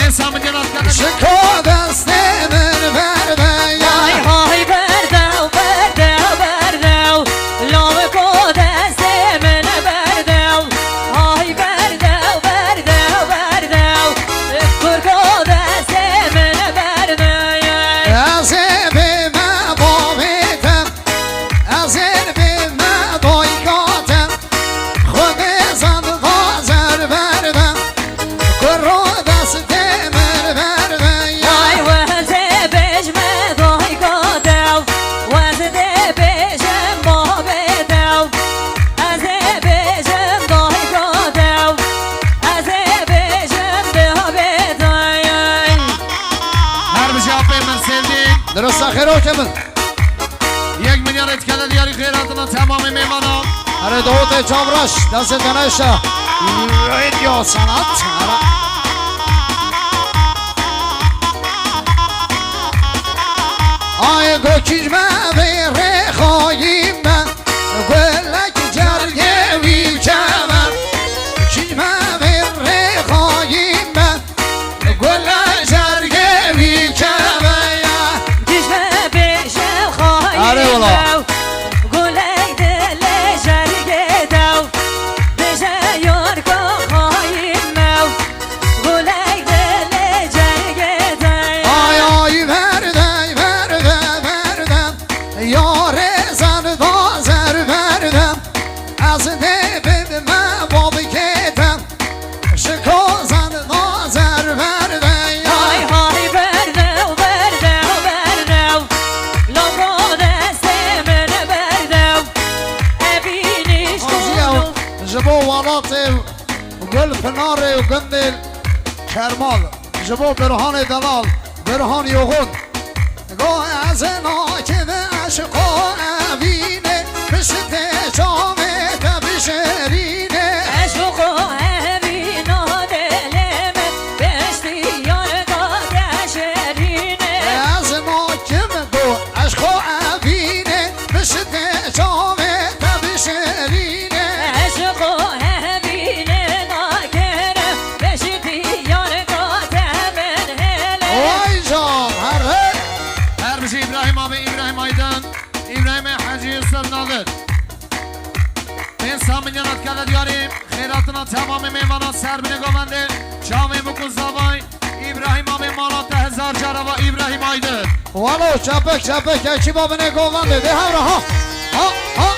Hesabı cenaz kadar Şıko destemin verme ya Hay hay berdev berdev berdev Love ko destemin berdev Hay berdev berdev berdev Kurko destemin berdev Az evime bovitem Az evime doykatem Khudizan vazer vermem Kuru destemin verme ya Hay veze bejme doy kodev Veze de bejem bobedev Eze bejem doy kodev Eze bejem bobedev Her bir şey yapayım ben sevdiğim درست خیر و کمن 1 milyar etkili diyarı kheyratına tamamı meymanım هر داوت چامرش دست تنشا ویدیو سنت آی گوکیجمه بیر خواهیم من گلک جرگه ویچمم گوکیجمه بیر خواهیم من گلک جرگه ویچمم Düşme bejem Hadi khayim ola. dev Gulek dele jerge dev Beje yorko khayim dev Gulek dele jerge dev Ay ay verdem verdem verdem Yare zar zer verdem Az debime bobi ketem Şıko zar verdem Hay hay berdev berdev berdev Logo destemin berdev Eviniş kulu جبو والات گل پنار و گندل کرمال جبو برهان دلال برهان یوغون گاه از ناکه و عشقا اوینه پشت جامه تبشرینه Eşku evina deleme Beşti yarda deşerine از ناکه و دو عشقا اوینه پشت جامه تبشرینه Eşku evine nakere Beşti yarda temen hele وای جان هره Her bir şey İbrahim abi İbrahim Aydın İbrahim Hacı Yusuf Nadir Ben Sami Cenat kadar diyarım kheyratına tamamı meymanım Serbini govendir Şami Bukuz Zavay İbrahim abi Malatya Hezar Carava İbrahim Aydın ولو چپک چپک یکی با بینه گوانده ده هم را ها ها ها